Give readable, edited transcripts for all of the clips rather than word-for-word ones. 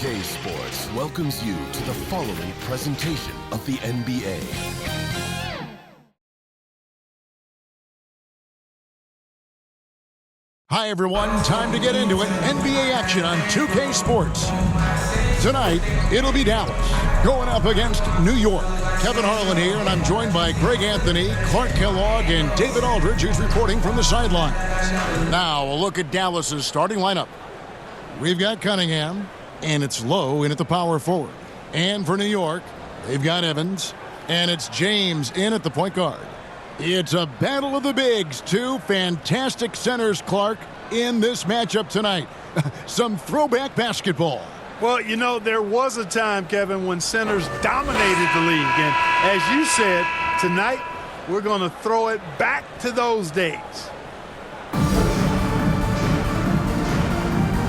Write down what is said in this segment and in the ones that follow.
2K Sports welcomes you to the following presentation of the NBA. Hi everyone, time to get into it. NBA action on 2K Sports. Tonight, it'll be Dallas going up against New York. Kevin Harlan here, and I'm joined by Greg Anthony, Clark Kellogg, and David Aldridge, who's reporting from the sidelines. Now, a look at Dallas's starting lineup. We've got Cunningham, and it's Lowe in at the power forward. And for New York, they've got Evans, and it's James in at the point guard. It's a battle of the bigs. Two fantastic centers, Clark, in this matchup tonight. Some throwback basketball. Well, you know, there was a time, Kevin, when centers dominated the league. And as you said, tonight we're going to throw it back to those days.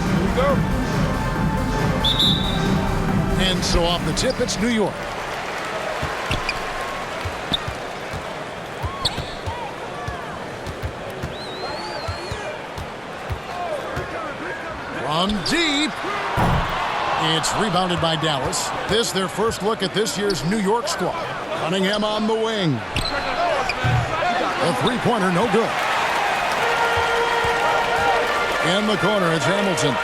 Here we go. And so off the tip, it's New York. From deep. It's rebounded by Dallas. This their first look at this year's New York squad. Cunningham on the wing. The three-pointer, no good. In the corner, it's Hamilton.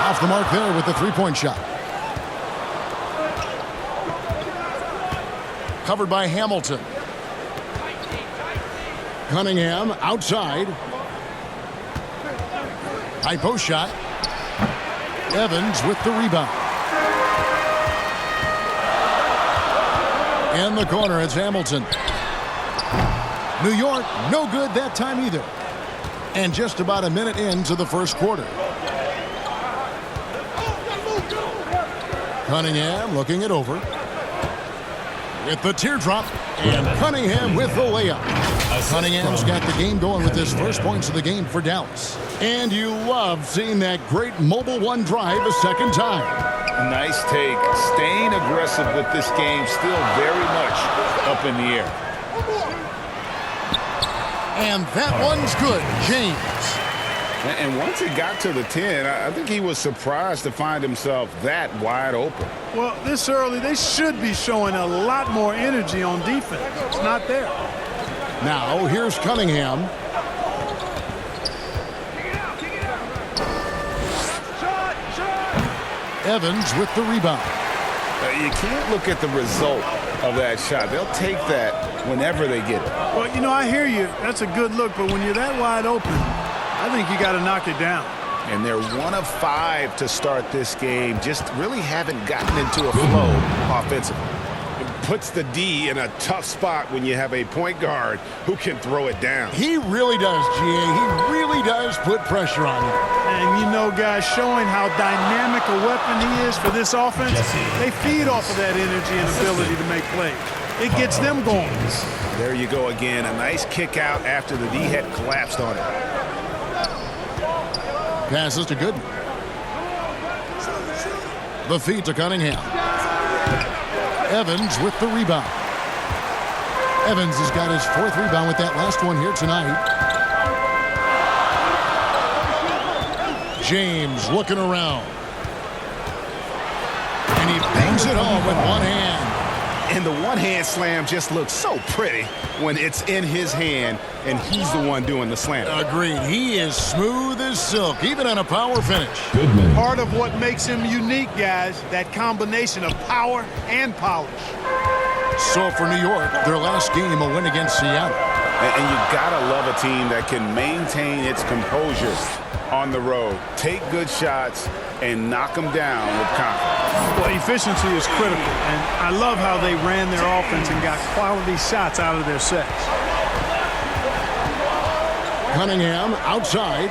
Off the mark there with the three-point shot. Covered by Hamilton. Cunningham outside. High post shot. Evans with the rebound. In the corner, it's Hamilton. New York, no good that time either. And just about a minute into the first quarter. Cunningham looking it over. With the teardrop. And Cunningham with the layup. Cunningham's got the game going with his first points of the game for Dallas. And you love seeing that great mobile one drive a second time. Nice take. Staying aggressive with this game, still very much up in the air. And that one's good, James. And once he got to the 10, I think he was surprised to find himself that wide open. Well, this early, they should be showing a lot more energy on defense. It's not there. Now, here's Cunningham. Evans with the rebound. You can't look at the result of that shot. They'll take that whenever they get it. Well, you know, I hear you. That's a good look, but when you're that wide open, I think you got to knock it down. And they're 1 of 5 to start this game. Just really haven't gotten into a flow offensively. It puts the D in a tough spot when you have a point guard who can throw it down. He really does, GA. He really does put pressure on him. And you know, guys, showing how dynamic a weapon he is for this offense, they feed off of that energy and ability to make plays. It gets them going. There you go again. A nice kick out after the D had collapsed on it. Passes to Gooden. The feed to Cunningham. Evans with the rebound. Evans has got his 4th rebound with that last one here tonight. James looking around. And he bangs it home with one hand. And the one-hand slam just looks so pretty when it's in his hand and he's the one doing the slam. Agreed. He is smooth as silk, even on a power finish. Part of what makes him unique, guys, that combination of power and polish. So for New York, their last game, a win against Seattle. And you gotta love a team that can maintain its composure on the road, take good shots, and knock them down with confidence. Well, efficiency is critical, and I love how they ran their offense and got quality shots out of their sets. Cunningham outside.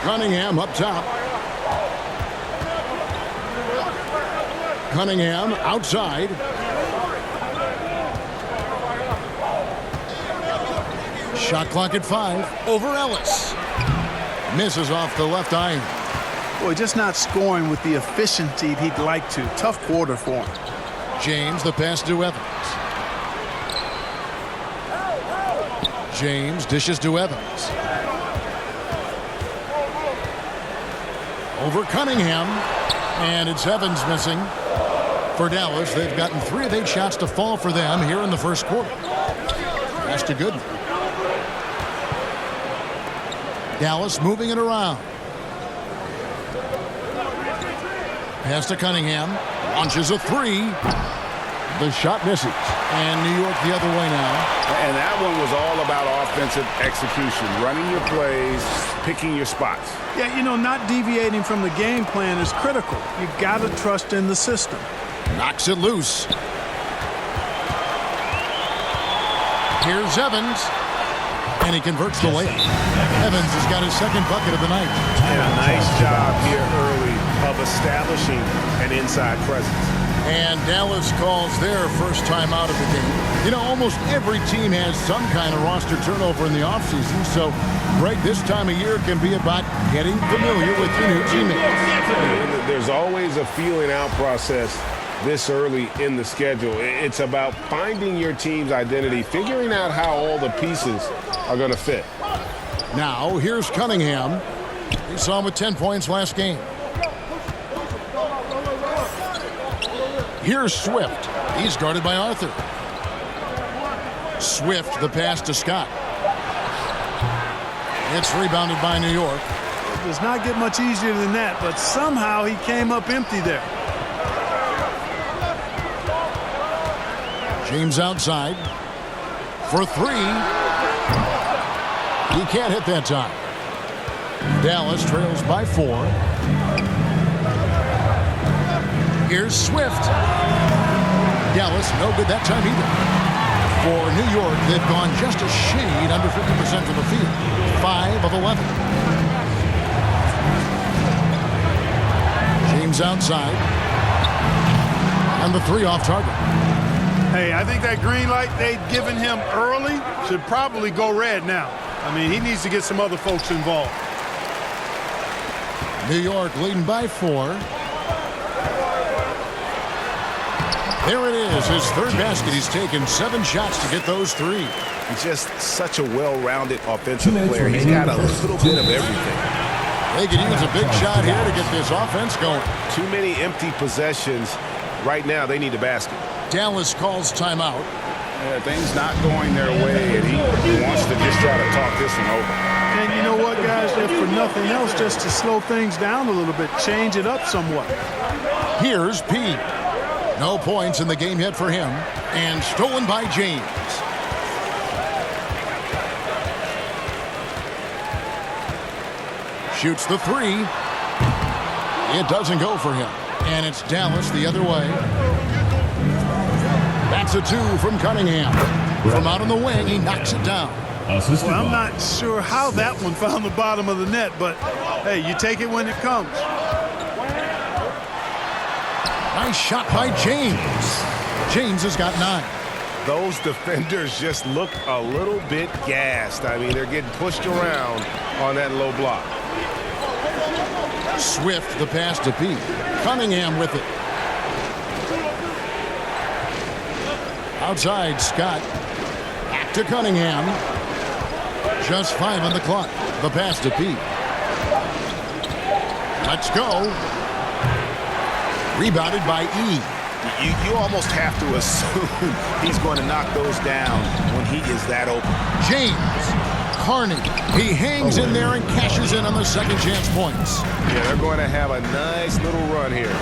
Cunningham up top. Cunningham outside. Shot clock at 5. Over Ellis. Misses off the left iron. Boy, just not scoring with the efficiency he'd like to. Tough quarter for him. James, the pass to Evans. James dishes to Evans. Over Cunningham. And it's Evans missing. For Dallas, they've gotten 3 of 8 shots to fall for them here in the first quarter. Pass to Gooden. Dallas moving it around. Pass to Cunningham. Launches a 3. The shot misses. And New York the other way now. And that one was all about offensive execution. Running your plays, picking your spots. Yeah, you know, not deviating from the game plan is critical. You've got to trust in the system. Knocks it loose. Here's Evans. And he converts the layup. Evans has got his second bucket of the night. Yeah, nice job here early of establishing an inside presence. And Dallas calls their first time out of the game. You know, almost every team has some kind of roster turnover in the offseason. So, Greg, this time of year can be about getting familiar with your new teammates. There's always a feeling out process this early in the schedule. It's about finding your team's identity, figuring out how all the pieces are going to fit. Now, here's Cunningham. We saw him with 10 points last game. Here's Swift. He's guarded by Arthur. Swift, the pass to Scott. It's rebounded by New York. It does not get much easier than that, but somehow he came up empty there. James outside for 3. He can't hit that time. Dallas trails by 4. Here's Swift. Dallas, no good that time either. For New York, they've gone just a shade under 50% from the field. 5 of 11. James outside. And the 3 off target. Hey, I think that green light they'd given him early should probably go red now. I mean, he needs to get some other folks involved. New York leading by 4. There it is, his third basket. He's taken 7 shots to get those 3. He's just such a well-rounded offensive player. He's got a little bit of everything. They could use a big shot here to get this offense going. Too many empty possessions. Right now, they need a basket. Dallas calls timeout. Things not going their way, and he wants to just try to talk this one over. And you know what, guys? If for nothing else, just to slow things down a little bit, change it up somewhat. Here's P. No points in the game yet for him. And stolen by James. Shoots the 3. It doesn't go for him. And it's Dallas the other way. That's a 2 from Cunningham. From out on the wing, he knocks it down. Well, I'm not sure how that one found the bottom of the net, but, hey, you take it when it comes. Nice shot by James. James has got 9. Those defenders just look a little bit gassed. I mean, they're getting pushed around on that low block. Swift, the pass to P. Cunningham with it. Outside, Scott. Back to Cunningham. Just 5 on the clock. The pass to P. Let's go. Rebounded by E. You almost have to assume he's going to knock those down when he is that open. James. Carney. He hangs in there and cashes in on the second chance points. Yeah, they're going to have a nice little run here.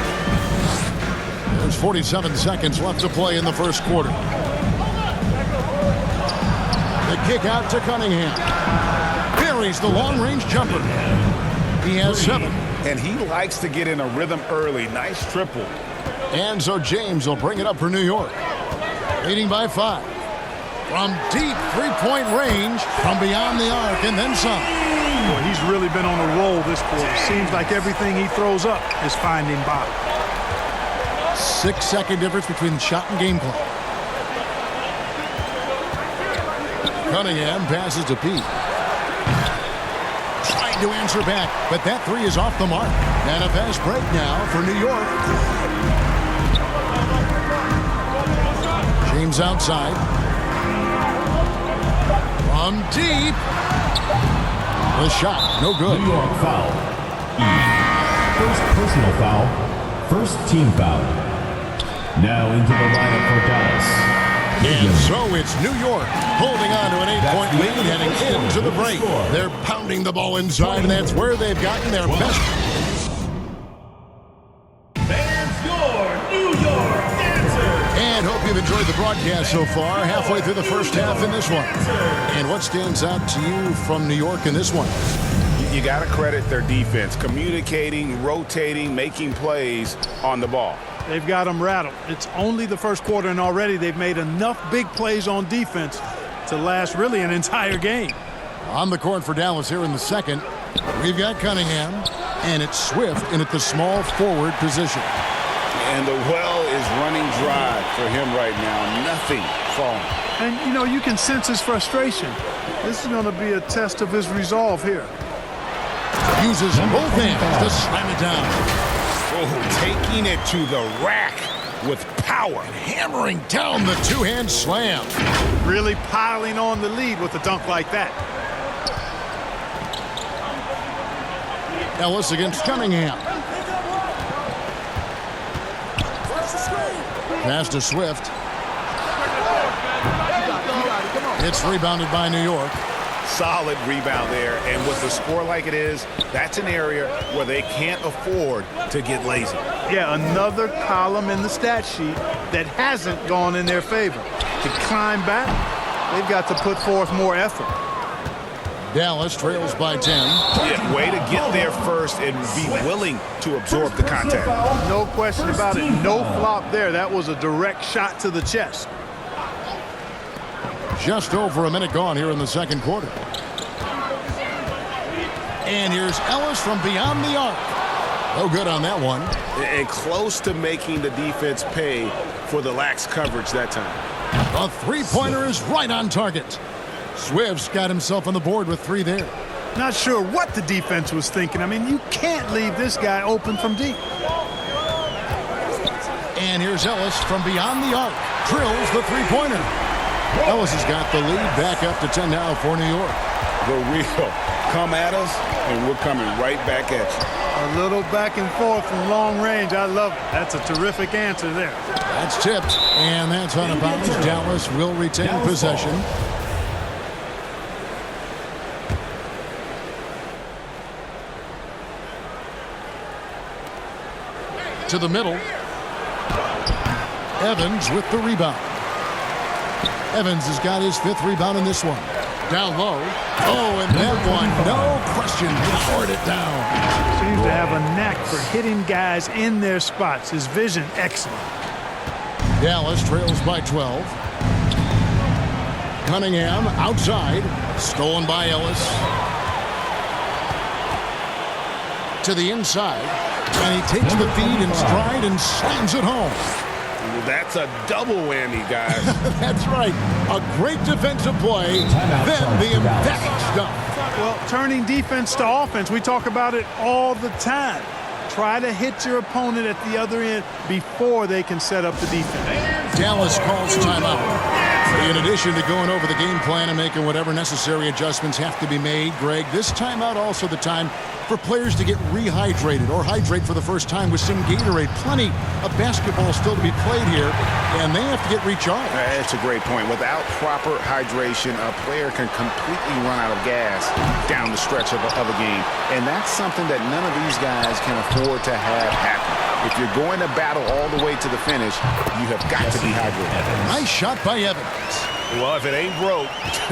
There's 47 seconds left to play in the first quarter. The kick out to Cunningham. Buries the long-range jumper. He has 7. And he likes to get in a rhythm early. Nice triple. And so James will bring it up for New York. Leading by 5. From deep three-point range, from beyond the arc, and then some. Boy, he's really been on a roll this quarter. Seems like everything he throws up is finding bottom. 6-second difference between shot and game clock. Cunningham passes to Pete. Trying to answer back, but that 3 is off the mark. And a fast break now for New York. James outside. From deep. The shot, no good. New York foul. first personal foul, first team foul. Now into the lineup for Dallas. And so it's New York holding on to an 8-point lead heading into the break. They're pounding the ball inside, and that's where they've gotten their best. There's your New York answer. And hope you've enjoyed the broadcast so far. Halfway through the first half in this one. And what stands out to you from New York in this one? You got to credit their defense, communicating, rotating, making plays on the ball. They've got them rattled. It's only the first quarter, and already they've made enough big plays on defense to last really an entire game. On the court for Dallas here in the second, we've got Cunningham, and it's Swift in at the small forward position. And the well is running dry for him right now. Nothing falling. And, you know, you can sense his frustration. This is going to be a test of his resolve here. Uses both hands to slam it down. Oh, taking it to the rack with power. Hammering down the two-hand slam. Really piling on the lead with a dunk like that. Ellis against Cunningham. Pass to Swift. It's rebounded by New York. Solid rebound there, and with the score like it is, that's an area where they can't afford to get lazy. Yeah, another column in the stat sheet that hasn't gone in their favor. To climb back, they've got to put forth more effort. Dallas trails by 10. Yeah, way to get there first and be willing to absorb the contact. No question about it. No flop there. That was a direct shot to the chest. Just over a minute gone here in the second quarter. And here's Ellis from beyond the arc. No good on that one. And close to making the defense pay for the lax coverage that time. A three-pointer is right on target. Swift's got himself on the board with 3 there. Not sure what the defense was thinking. I mean, you can't leave this guy open from deep. And here's Ellis from beyond the arc. Drills the three-pointer. Ellis has got the lead back up to 10 now for New York. The real come at us, and we're coming right back at you. A little back and forth from long range. I love it. That's a terrific answer there. That's tipped, and that's out of bounds. Dallas will retain possession. To the middle. Evans with the rebound. Evans has got his 5th rebound in this one. Down low. Oh, and that one, no question, powered it down. Seems to have a knack for hitting guys in their spots. His vision, excellent. Dallas trails by 12. Cunningham outside. Stolen by Ellis. To the inside. And he takes the feed in stride and slams it home. That's a double whammy, guys. That's right. A great defensive play, then the emphatic stuff. Well, turning defense to offense, we talk about it all the time. Try to hit your opponent at the other end before they can set up the defense. Dallas calls timeout. In addition to going over the game plan and making whatever necessary adjustments have to be made, Greg, this timeout also the time for players to get rehydrated or hydrate for the first time with some Gatorade. Plenty of basketball still to be played here, and they have to get recharged. That's a great point. Without proper hydration, a player can completely run out of gas down the stretch of a game, and that's something that none of these guys can afford to have happen. If you're going to battle all the way to the finish, you have got to be hydrated. Nice shot by Evans. Well, if it ain't broke,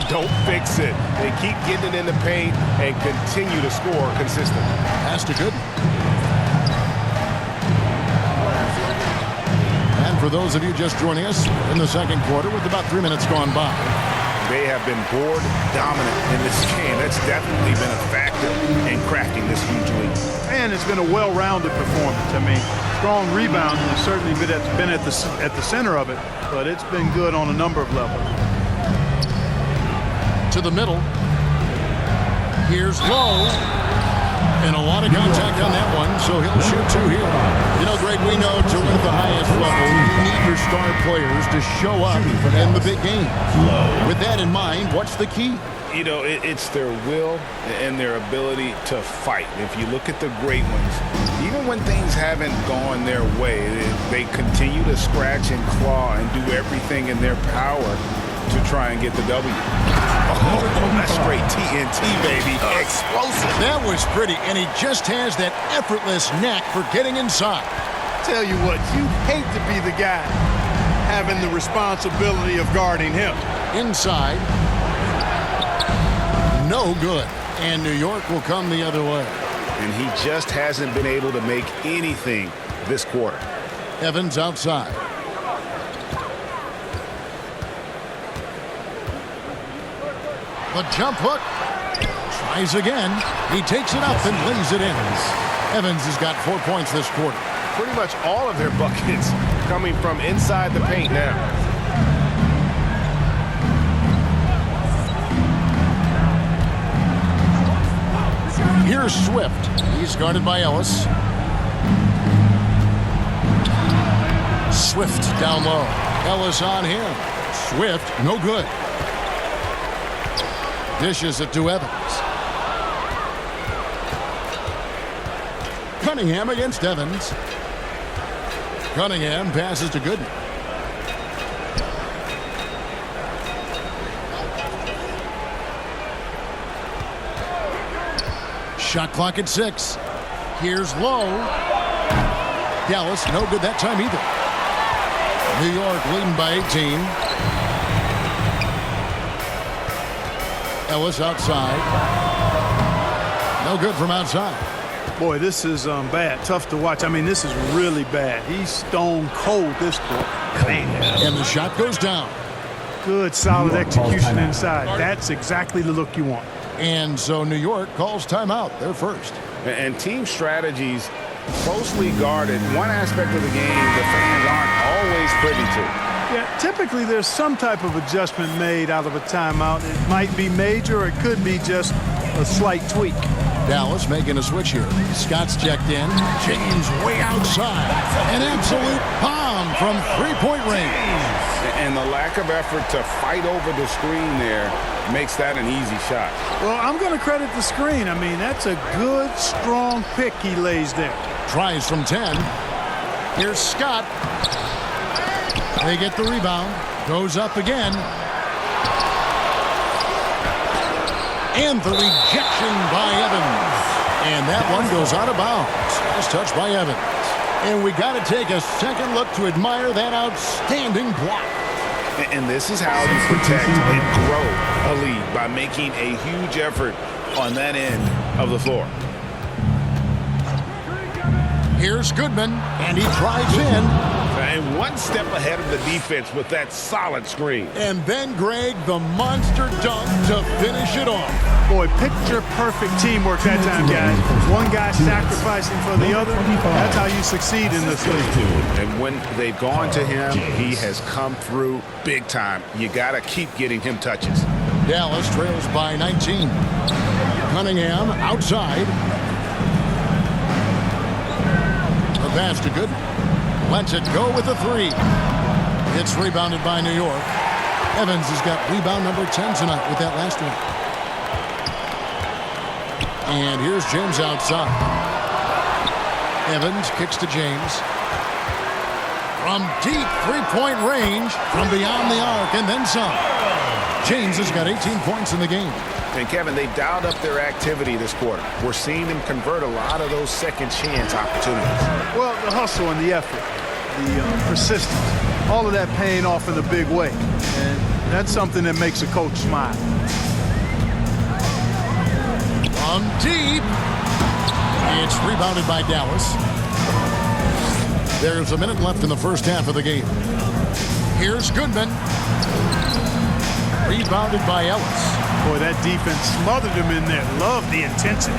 don't fix it. They keep getting it in the paint and continue to score consistently. Pass to Gooden. And for those of you just joining us in the second quarter with about 3 minutes gone by. They have been board dominant in this game. That's definitely been a factor in crafting this huge lead. And it's been a well-rounded performance. I mean, strong rebounding has certainly been at the center of it, but it's been good on a number of levels. To the middle. Here's Lowe. And a lot of contact on that one, so he'll shoot 2 here. You know, Greg, we know to win at the highest level, you need your star players to show up in the big game. With that in mind, what's the key? You know, it's their will and their ability to fight. If you look at the great ones, even when things haven't gone their way, they continue to scratch and claw and do everything in their power to try and get the W. Oh, that's straight TNT, baby. Explosive. That was pretty, and he just has that effortless knack for getting inside. Tell you what, you hate to be the guy having the responsibility of guarding him. Inside. No good. And New York will come the other way. And he just hasn't been able to make anything this quarter. Evans outside. The jump hook. Tries again. He takes it up and lays it in. Evans has got 4 points this quarter. Pretty much all of their buckets coming from inside the paint now. Here's Swift. He's guarded by Ellis. Swift down low. Ellis on him. Swift, no good. Dishes it to Evans. Cunningham against Evans. Cunningham passes to Gooden. Shot clock at 6. Here's Lowe. Dallas, no good that time either. New York leading by 18. Ellis outside. No good from outside. Boy, this is bad. Tough to watch. I mean, this is really bad. He's stone cold this quarter. Man. And the shot goes down. Good, solid execution inside. That's exactly the look you want. And so New York calls timeout. They're first. And team strategies closely guarded. One aspect of the game the fans aren't always privy to. Yeah, typically there's some type of adjustment made out of a timeout. It might be major or it could be just a slight tweak. Dallas making a switch here. Scott's checked in. James way outside. An absolute bomb from three-point range. And the lack of effort to fight over the screen there makes that an easy shot. Well, I'm going to credit the screen. I mean, that's a good, strong pick he lays there. Tries from 10. Here's Scott. They get the rebound. Goes up again. And the rejection by Evans. And that one goes out of bounds. Last touch by Evans. And we got to take a second look to admire that outstanding block. And this is how you protect and grow a lead, by making a huge effort on that end of the floor. Here's Goodman, and he drives in. And one step ahead of the defense with that solid screen. And then Greg, the monster dunk to finish it off. Boy, picture-perfect teamwork that time, guys. One guy sacrificing for the other. That's how you succeed in this league. And when they've gone to him, he has come through big time. You got to keep getting him touches. Dallas trails by 19. Cunningham outside. The pass to Goodman. Lets it go with a three. It's rebounded by New York. Evans has got rebound number 10 tonight with that last one. And here's James outside. Evans kicks to James. From deep three-point range, from beyond the arc, and then some. James has got 18 points in the game. And Kevin, they've dialed up their activity this quarter. We're seeing them convert a lot of those second chance opportunities. Well, the hustle and the effort, the persistence, all of that paying off in a big way. And that's something that makes a coach smile. From deep. It's rebounded by Dallas. There's a minute left in the first half of the game. Here's Goodman. Rebounded by Ellis. Boy, that defense smothered him in there. Love the intensity.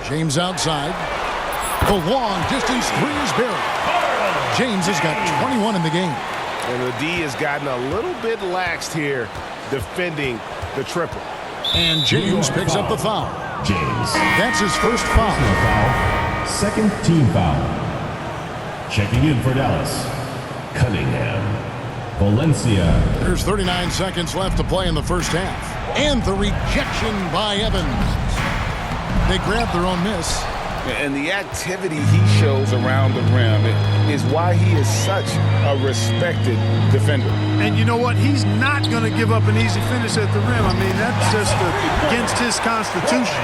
James outside. The long distance three is buried. James has got 21 in the game. And the D has gotten a little bit laxed here defending the triple. And James picks up the foul. James. That's his first foul. Second team foul. Checking in for Dallas, Cunningham. Valencia. There's 39 seconds left to play in the first half. And the rejection by Evans. They grabbed their own miss. And the activity he shows around the rim is why he is such a respected defender. And you know what? He's not going to give up an easy finish at the rim. I mean, that's just against his constitution.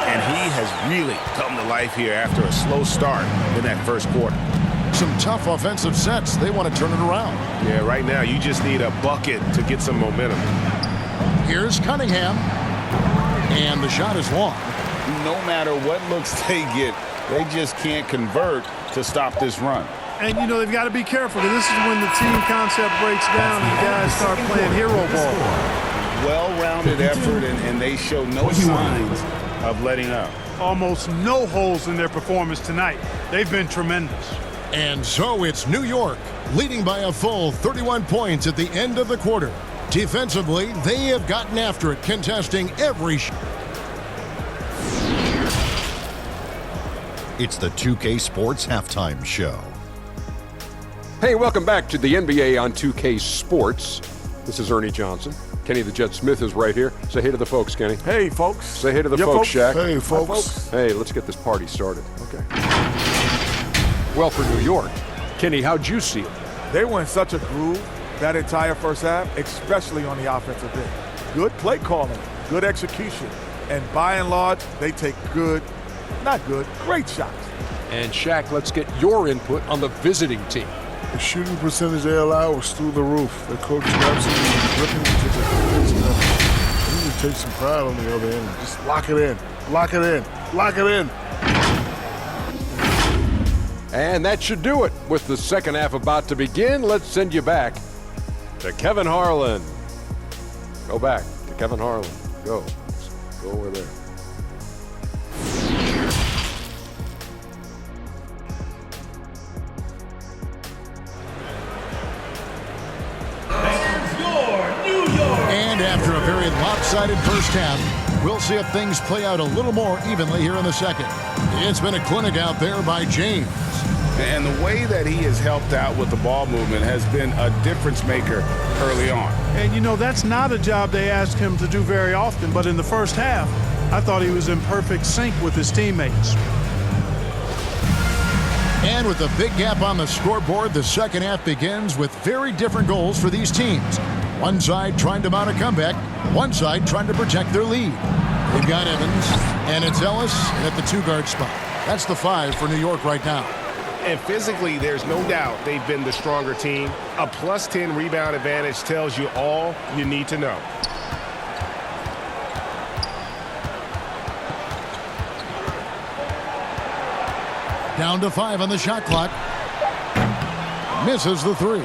And he has really come to life here after a slow start in that first quarter. Some tough offensive sets. They want to turn it around. Yeah, right now you just need a bucket to get some momentum. Here's Cunningham. And the shot is long. No matter what looks they get, they just can't convert to stop this run. And, you know, they've got to be careful, because this is when the team concept breaks down and guys start playing hero ball. Well-rounded effort, and they show no signs of letting up. Almost no holes in their performance tonight. They've been tremendous. And so it's New York leading by a full 31 points at the end of the quarter. Defensively, they have gotten after it, contesting every shot. It's the 2K Sports Halftime Show. Hey, welcome back to the NBA on 2K Sports. This is Ernie Johnson. Kenny the Jet Smith is right here. Say hey to the folks, Kenny. Hey, folks. Say hey to the folks, Shaq. Hey, folks. Hey, let's get this party started. Okay. Well, for New York, Kenny, how'd you see it? They were in such a groove that entire first half, especially on the offensive end. Good play calling, good execution, and by and large, they take great shots. And Shaq, let's get your input on the visiting team. The shooting percentage they allowed was through the roof. The coach is absolutely ripping to the defensive level. You need to take some pride on the other end. Just lock it in. Lock it in. Lock it in. And that should do it. With the second half about to begin, let's send you back to Kevin Harlan. Go back to Kevin Harlan. Go over there. And after a very lopsided first half, we'll see if things play out a little more evenly here in the second. It's been a clinic out there by James. And the way that he has helped out with the ball movement has been a difference maker early on. And, you know, that's not a job they ask him to do very often, but in the first half, I thought he was in perfect sync with his teammates. And with a big gap on the scoreboard, the second half begins with very different goals for these teams. One side trying to mount a comeback, one side trying to protect their lead. They've got Evans, and it's Ellis at the two-guard spot. That's the 5 for New York right now. And physically, there's no doubt they've been the stronger team. A plus 10 rebound advantage tells you all you need to know. Down to 5 on the shot clock. Misses the 3.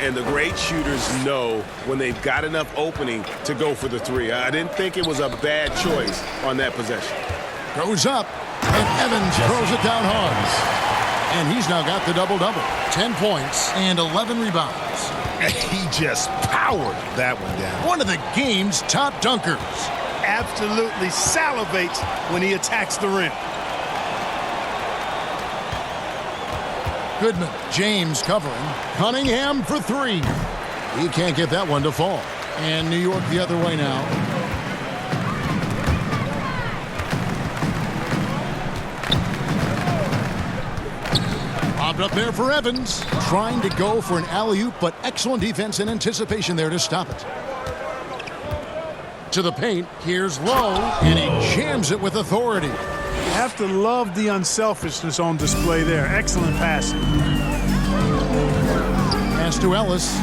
And the great shooters know when they've got enough opening to go for the 3. I didn't think it was a bad choice on that possession. Goes up, and Evans throws it down hard. And he's now got the double-double. 10 points and 11 rebounds. He just powered that one down. One of the game's top dunkers. Absolutely salivates when he attacks the rim. Goodman, James covering. Cunningham for 3. He can't get that one to fall. And New York the other way now. Bobbed up there for Evans. Trying to go for an alley-oop, but excellent defense and anticipation there to stop it. To the paint, here's Lowe, and he jams it with authority. You have to love the unselfishness on display there. Excellent passing. Pass to Ellis.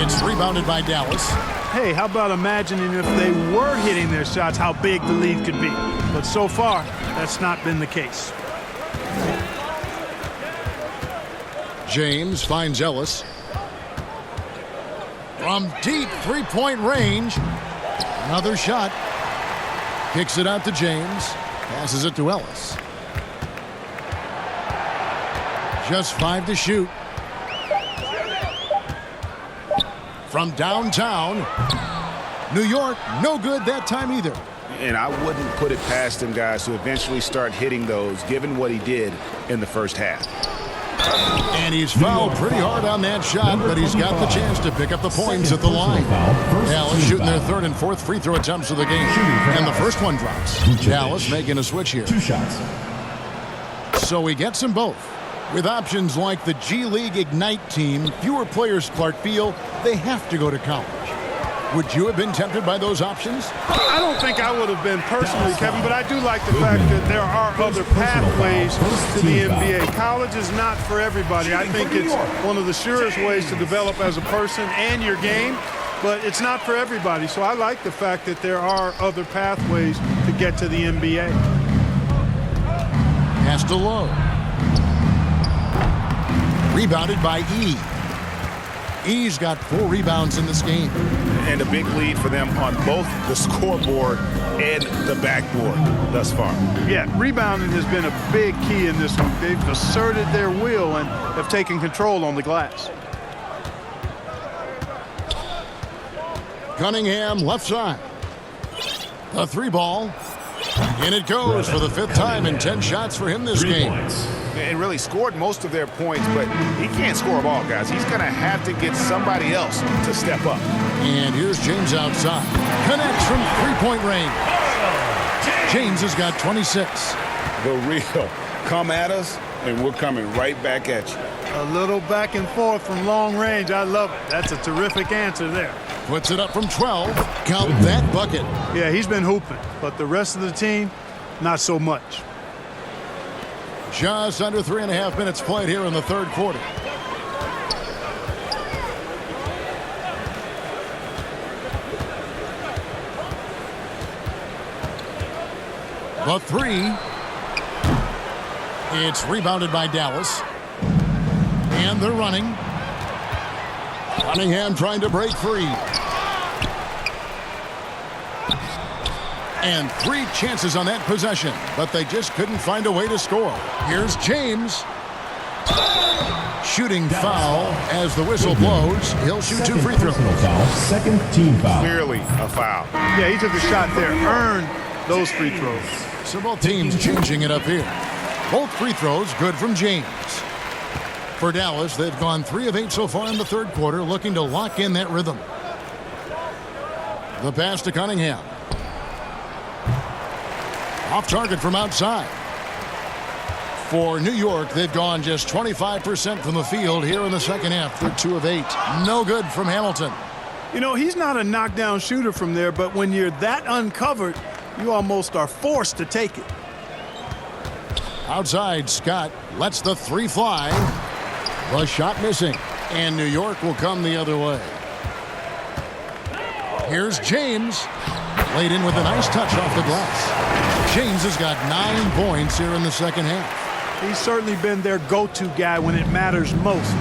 It's rebounded by Dallas. Hey, how about imagining if they were hitting their shots, how big the lead could be. But so far, that's not been the case. James finds Ellis. From deep three-point range. Another shot. Kicks it out to James. Passes it to Ellis. Just 5 to shoot. From downtown. New York, no good that time either. And I wouldn't put it past him, guys, to eventually start hitting those, given what he did in the first half. And he's fouled pretty hard on that shot, but he's got the chance to pick up the points at the line. Dallas shooting their third and fourth free throw attempts of the game. And the first one drops. Dallas making a switch here. 2 shots. So he gets them both. With options like the G League Ignite team, fewer players, Clark, feel they have to go to college. Would you have been tempted by those options? I don't think I would have been personally, Kevin, but I do like the fact that there are other pathways to the NBA. College is not for everybody. I think it's one of the surest ways to develop as a person and your game, but it's not for everybody. So I like the fact that there are other pathways to get to the NBA. Pass to Lowe. Rebounded by E. E's got 4 rebounds in this game. And a big lead for them on both the scoreboard and the backboard thus far. Yeah, rebounding has been a big key in this one. They've asserted their will and have taken control on the glass. Cunningham left side. The 3 ball. And it goes for the 5th time in 10 shots for him this game. And really scored most of their points, but he can't score them all, guys. He's going to have to get somebody else to step up. And here's James outside. Connects from 3-point range. James has got 26. The real. Come at us, and we're coming right back at you. A little back and forth from long range. I love it. That's a terrific answer there. Puts it up from 12. Count that bucket. Yeah, he's been hooping, but the rest of the team, not so much. Just under 3.5 minutes played here in the third quarter. The 3. It's rebounded by Dallas. And they're running. Cunningham trying to break free. And 3 chances on that possession, but they just couldn't find a way to score. Here's James. Shooting foul as the whistle blows. He'll shoot 2 free throws. Foul. Second team foul. Clearly a foul. Yeah, he took a shot there. Earned those free throws. So both teams changing it up here. Both free throws good from James. For Dallas, they've gone 3 of 8 so far in the third quarter, looking to lock in that rhythm. The pass to Cunningham. Off target from outside. For New York, they've gone just 25% from the field here in the second half. They're 2 of 8. No good from Hamilton. You know, he's not a knockdown shooter from there, but when you're that uncovered, you almost are forced to take it. Outside, Scott lets the 3 fly. The shot missing. And New York will come the other way. Here's James. Laid in with a nice touch off the glass. James has got 9 points here in the second half. He's certainly been their go-to guy when it matters most.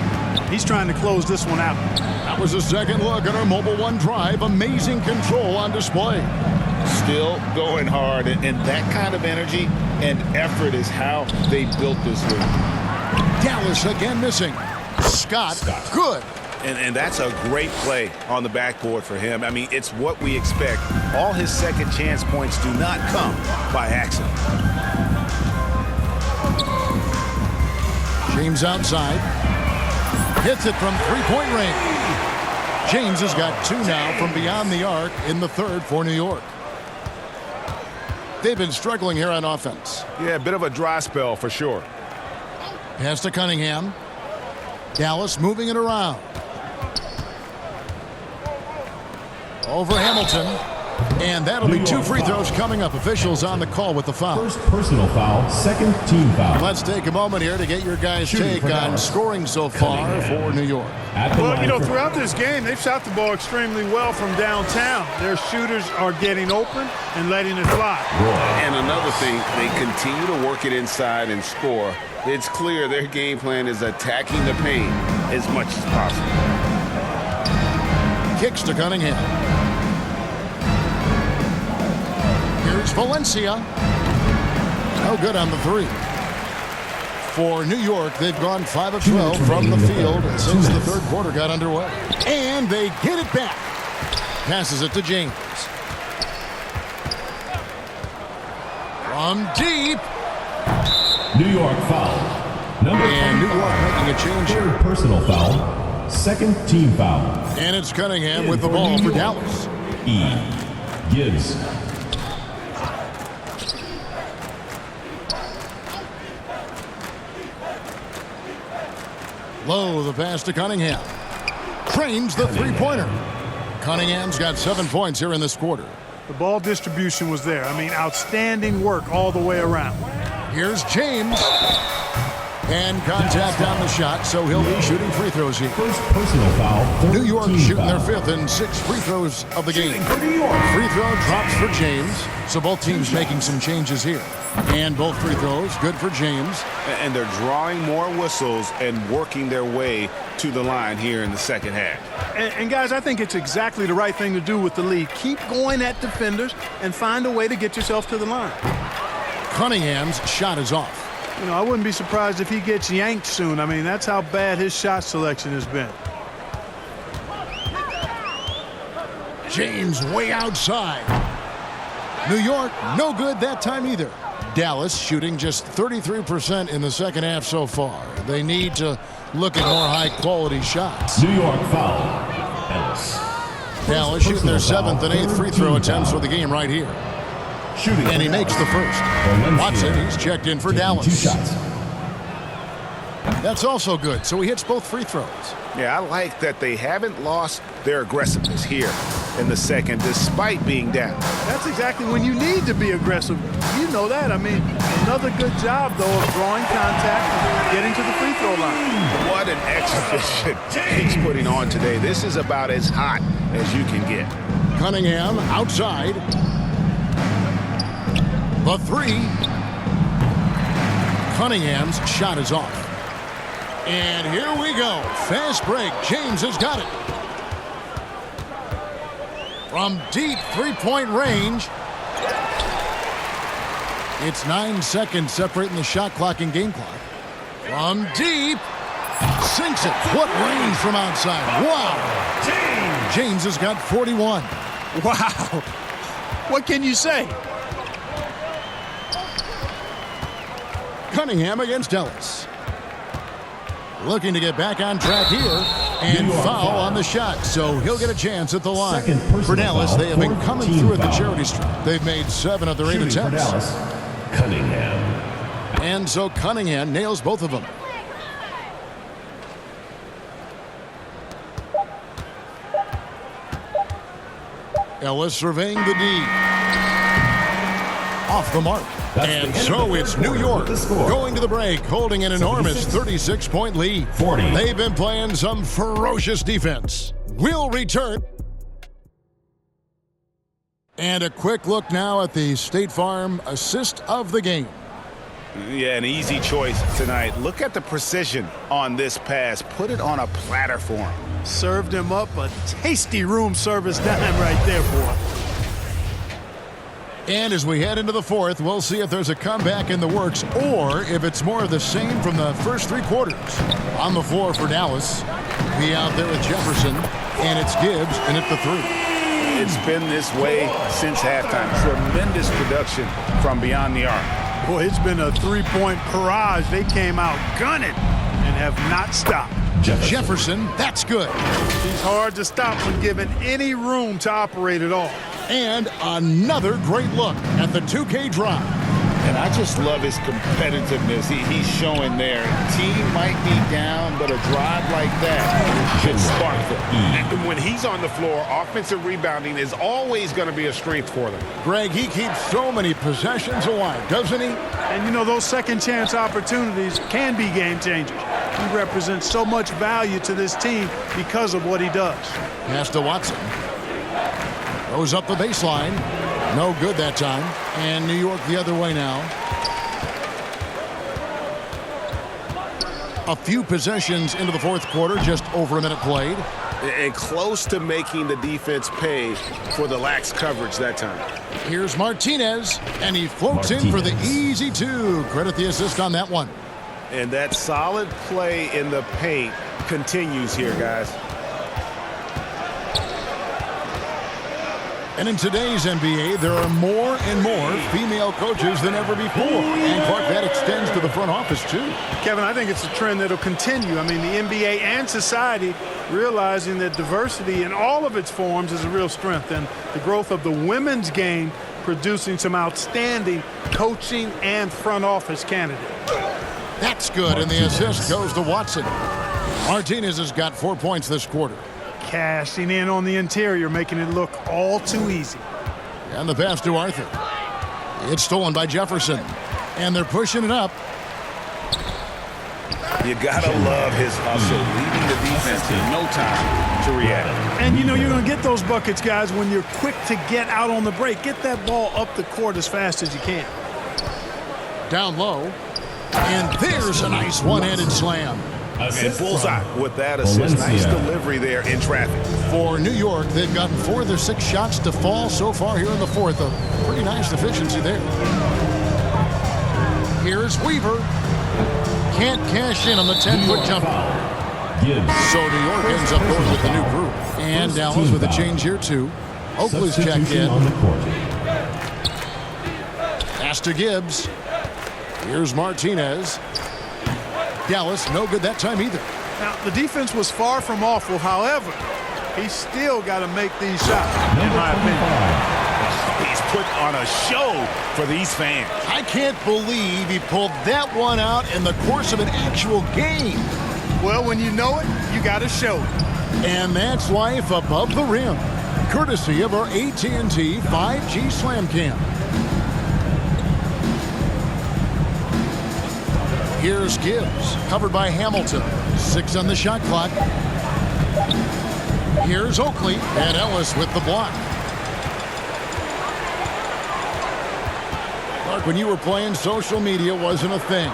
He's trying to close this one out. That was a second look at our Mobile One drive. Amazing control on display. Still going hard, and that kind of energy and effort is how they built this league. Dallas again missing. Scott. Good. And that's a great play on the backboard for him. I mean, it's what we expect. All his second chance points do not come by accident. James outside. Hits it from 3-point range. James has got 2 now from beyond the arc in the third for New York. They've been struggling here on offense. Yeah, a bit of a dry spell for sure. Pass to Cunningham. Dallas moving it around. Over Hamilton. And that'll be 2 free throws coming up. Officials on the call with the foul. First personal foul, second team foul. Let's take a moment here to get your guys' take on scoring so far for New York. Well, you know, throughout this game, they've shot the ball extremely well from downtown. Their shooters are getting open and letting it fly. And another thing, they continue to work it inside and score. It's clear their game plan is attacking the paint as much as possible. Kicks to Cunningham. Here's Valencia. No good on the 3. For New York, they've gone 5 of 12 from the field since the third quarter got underway. And they get it back. Passes it to James. From deep. New York foul. And New York making a change here. Third personal foul. Second team foul. And it's Cunningham with the ball for Dallas. Gibbs. Low, the pass to Cunningham. Trains the three-pointer. Cunningham's got 7 points here in this quarter. The ball distribution was there. I mean, outstanding work all the way around. Here's James. And contact on the shot, so he'll be shooting free throws here. First personal foul. New York team shooting foul. their 5th and 6th free throws of the game. Free throw drops for James, so both teams making some changes here. And both free throws, good for James. And they're drawing more whistles and working their way to the line here in the second half. And guys, I think it's exactly the right thing to do with the lead. Keep going at defenders and find a way to get yourself to the line. Cunningham's shot is off. You know, I wouldn't be surprised if he gets yanked soon. I mean, that's how bad his shot selection has been. James way outside. New York, no good that time either. Dallas shooting just 33% in the second half so far. They need to look at more high-quality shots. New York foul. Ellis. Dallas shooting their 7th and 8th free throw attempts for the game right here. Shooting. And he makes the first. Watson, he's checked in for Dallas. 2 shots. That's also good, so he hits both free throws. Yeah, I like that they haven't lost their aggressiveness here in the second, despite being down. That's exactly when you need to be aggressive. You know that. I mean, another good job, though, of drawing contact and getting to the free throw line. What an exhibition he's putting on today. This is about as hot as you can get. Cunningham outside. The three. Cunningham's shot is off. And here we go. Fast break. James has got it. From deep three-point range. It's 9 seconds separating the shot clock and game clock. From deep. Sinks it. What range from outside. Wow. James has got 41. Wow. What can you say? Cunningham against Ellis. Looking to get back on track here. And foul on the shot, so he'll get a chance at the line. For Dallas, they have been coming through at the charity stripe. They've made 7 of their 8 attempts. For Dallas, Cunningham. And so Cunningham nails both of them. Ellis surveying the D. Off the mark. And so it's New York going to the break, holding an enormous 36-point lead. 40. They've been playing some ferocious defense. We'll return. And a quick look now at the State Farm assist of the game. Yeah, an easy choice tonight. Look at the precision on this pass. Put it on a platter for him. Served him up a tasty room service dime right there, boy. And as we head into the fourth, we'll see if there's a comeback in the works or if it's more of the same from the first 3 quarters. On the floor for Dallas, be out there with Jefferson, and it's Gibbs, and at the 3. It's been this way since halftime. Tremendous production from beyond the arc. Boy, it's been a 3-point barrage. They came out gunning and have not stopped. Jefferson, that's good. He's hard to stop when given any room to operate at all. And another great look at the 2K drive. And I just love his competitiveness he's showing there. Team might be down, but a drive like that should spark them. And when he's on the floor, offensive rebounding is always going to be a strength for them. Greg, he keeps so many possessions alive, doesn't he? And, you know, those second-chance opportunities can be game changers. He represents so much value to this team because of what he does. Pass to Watson. Goes up the baseline. No good that time. And New York the other way now. A few possessions into the fourth quarter, just over a minute played. And close to making the defense pay for the lax coverage that time. Here's Martinez, and he floats in for the easy 2. Credit the assist on that one. And that solid play in the paint continues here, guys. And in today's NBA, there are more and more female coaches than ever before. And, Clark, that extends to the front office, too. Kevin, I think it's a trend that will continue. I mean, the NBA and society realizing that diversity in all of its forms is a real strength. And the growth of the women's game producing some outstanding coaching and front office candidates. That's good, and the assist goes to Watson. Martinez has got 4 points this quarter. Cashing in on the interior, making it look all too easy. And the pass to Arthur. It's stolen by Jefferson. And they're pushing it up. You gotta love his hustle, leaving the defense in no time to react. And you know you're going to get those buckets, guys, when you're quick to get out on the break. Get that ball up the court as fast as you can. Down low. And there's a nice one-handed slam. And bullseye with that assist. Nice delivery there in traffic. For New York, they've gotten 4 of their 6 shots to fall so far here in the fourth. A pretty nice efficiency there. Here's Weaver. Can't cash in on the 10-foot jumper. So New York ends up going with the new group. And Dallas with a change here, too. Oakley's checked in. Pass to Gibbs. Here's Martinez. Dallas, no good that time either. Now, the defense was far from awful. However, he's still got to make these shots, in my opinion. He's put on a show for these fans. I can't believe he pulled that one out in the course of an actual game. Well, when you know it, you got to show it. And that's life above the rim, courtesy of our AT&T 5G Slam Cam. Here's Gibbs, covered by Hamilton. 6 on the shot clock. Here's Oakley, and Ellis with the block. Mark, when you were playing, social media wasn't a thing.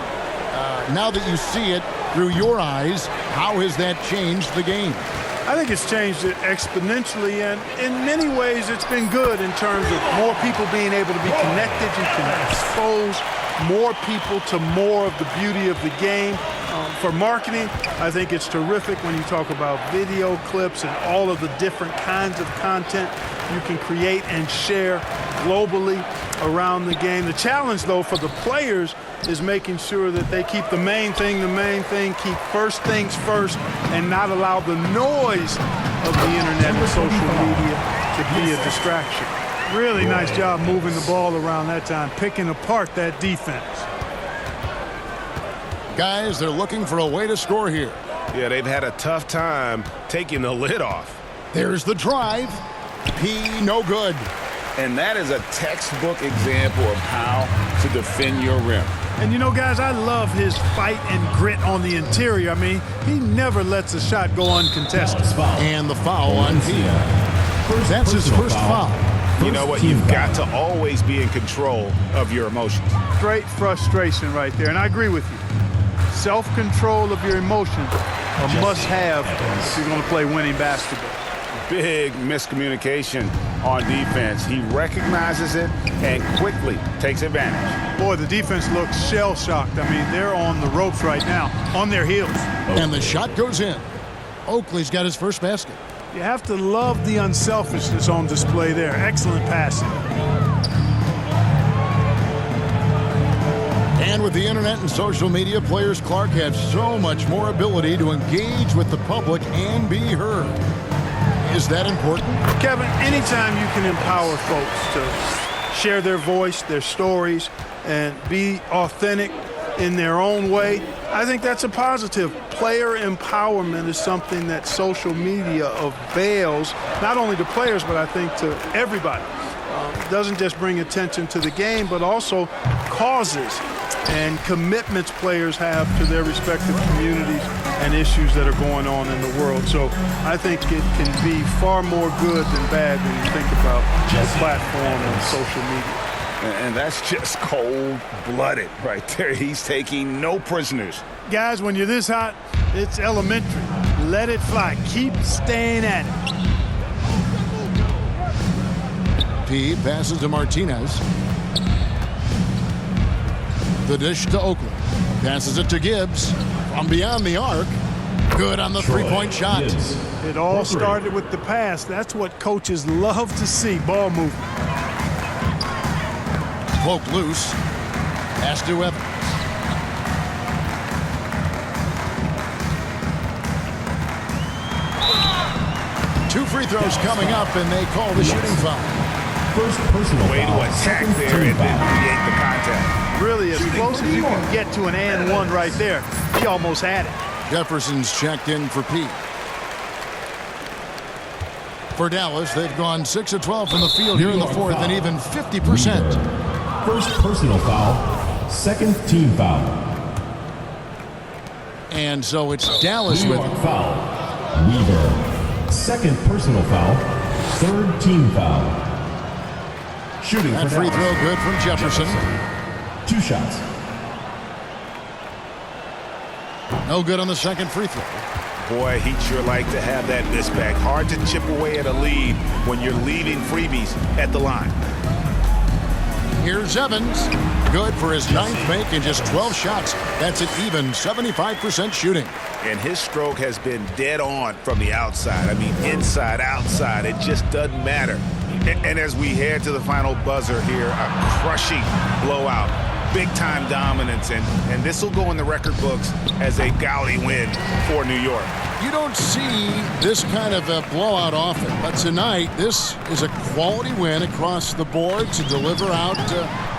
Now that you see it through your eyes, how has that changed the game? I think it's changed it exponentially, and in many ways it's been good in terms of more people being able to be connected. You can expose more people to more of the beauty of the game. For marketing, I think it's terrific when you talk about video clips and all of the different kinds of content you can create and share globally around the game. The challenge, though, for the players is making sure that they keep the main thing, keep first things first, and not allow the noise of the internet and social media to be a distraction. Really nice job moving the ball around that time, picking apart that defense. Guys, they're looking for a way to score here. Yeah, they've had a tough time taking the lid off. There's the drive. P, no good. And that is a textbook example of how to defend your rim. And you know, guys, I love his fight and grit on the interior. I mean, he never lets a shot go uncontested. And the foul on P. That's his first foul. You know what? You've got to always be in control of your emotions. Great frustration right there, and I agree with you. Self-control of your emotions a must-have if you're going to play winning basketball. Big miscommunication on defense. He recognizes it and quickly takes advantage. Boy, the defense looks shell-shocked. I mean, they're on the ropes right now, on their heels. And the shot goes in. Oakley's got his first basket. You have to love the unselfishness on display there. Excellent passing. And with the internet and social media, players, Clark, have so much more ability to engage with the public and be heard. Is that important? Kevin, anytime you can empower folks to share their voice, their stories, and be authentic in their own way, I think that's a positive. Player empowerment is something that social media avails, not only to players, but I think to everybody. It doesn't just bring attention to the game, but also causes and commitments players have to their respective communities and issues that are going on in the world. So I think it can be far more good than bad when you think about the platform and social media. And that's just cold-blooded right there. He's taking no prisoners. Guys, when you're this hot, it's elementary. Let it fly. Keep staying at it. P passes to Martinez. The dish to Oakley. Passes it to Gibbs. From beyond the arc. Good on the three-point shot. It all started with the pass. That's what coaches love to see, ball movement. Poke loose. Pass to Evans. Two free throws coming up, and they call the shooting foul. First personal Way foul. to attack Second there team and then foul. create the contact. Really, as close as you can get to an and one right there. He almost had it. Jefferson's checked in for Pete. For Dallas, they've gone 6 of 12 from the field here in the fourth and even 50%. First personal foul. Second team foul. And so it's Dallas New with York foul. Weaver. Second personal foul. Third team foul. Shooting that for free Dallas. throw good from Jefferson. 2 shots. No good on the second free throw. Boy, he'd sure like to have that miss back. Hard to chip away at a lead when you're leaving freebies at the line. Here's Evans. Good for his ninth make in just 12 shots. That's an even 75% shooting. And his stroke has been dead on from the outside. I mean, inside, outside, it just doesn't matter. And as we head to the final buzzer here, a crushing blowout. Big-time dominance, and this will go in the record books as a gaudy win for New York. You don't see this kind of a blowout often, but tonight this is a quality win across the board to deliver out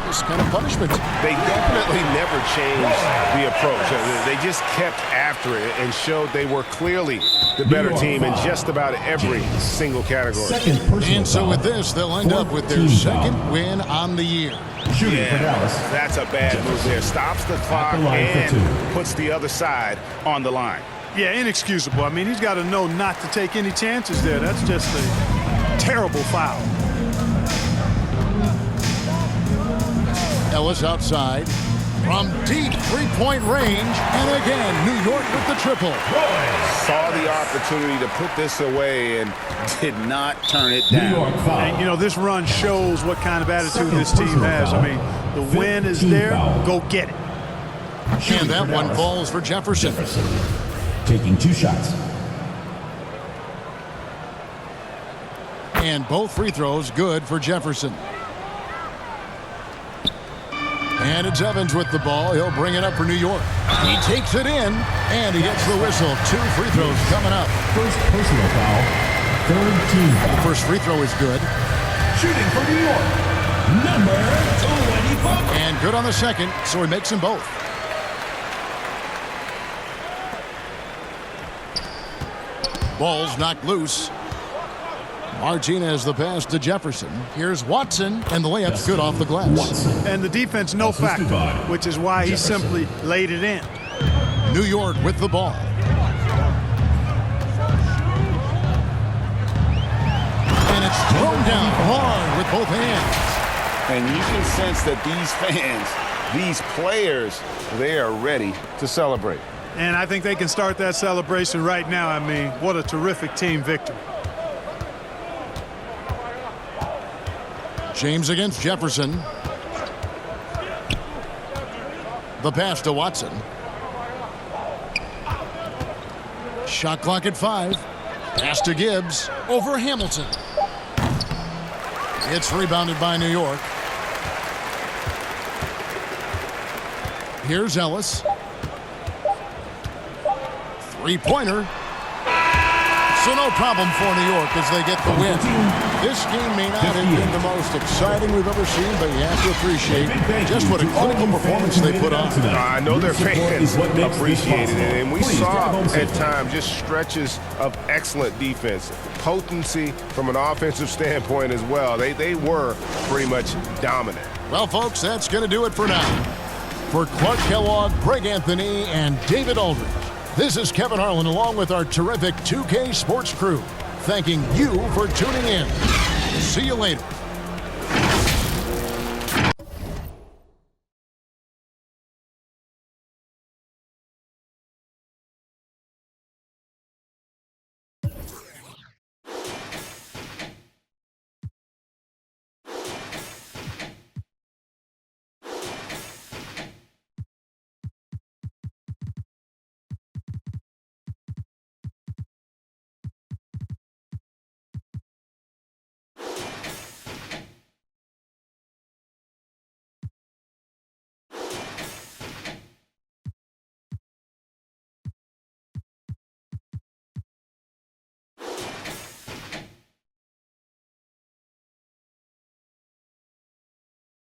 this kind of punishment. They definitely never changed the approach. They just kept after it and showed they were clearly the better team in just about every single category. Second personal And so foul. with this, they'll end up with their Team second foul. win on the year. Shooting for Dallas. That's a bad move there. Stops the clock line for and 2. puts the other side on the line. Yeah, inexcusable. I mean, he's got to know not to take any chances there. That's just a terrible foul. Ellis outside from deep three-point range, and again, New York with the triple. Saw the opportunity to put this away and did not turn it New down. York foul. And, you know, this run shows what kind of attitude this team personal has. foul. I mean, the win is Team there. foul. Go get it. Shooting And that for one Dallas. falls for Jefferson. Taking 2 shots. And both free throws good for Jefferson. And it's Evans with the ball. He'll bring it up for New York. He takes it in, and he gets the whistle. 2 free throws coming up. First personal foul. Third team foul. First free throw is good. Shooting for New York. Number 25. And good on the second, so he makes them both. Ball's knocked loose. Martinez the pass to Jefferson. Here's Watson, and the layup's good off the glass. And the defense no Assisted factor, by which is why he Jefferson. simply laid it in. New York with the ball. And it's thrown down hard with both hands. And you can sense that these fans, these players, they are ready to celebrate. And I think they can start that celebration right now. I mean, what a terrific team victory. James against Jefferson. The pass to Watson. Shot clock at 5. Pass to Gibbs. Over Hamilton. It's rebounded by New York. Here's Ellis. Three-pointer. So no problem for New York as they get the win. This game may not have been the most exciting we've ever seen, but you have to appreciate just what a clinical performance they put on. I know their fans what makes this appreciated it, and we Please saw drive home at safely. times just stretches of excellent defense. Potency from an offensive standpoint as well. They were pretty much dominant. Well, folks, that's going to do it for now. For Clark Kellogg, Greg Anthony, and David Aldridge, this is Kevin Harlan along with our terrific 2K Sports crew, thanking you for tuning in. See you later.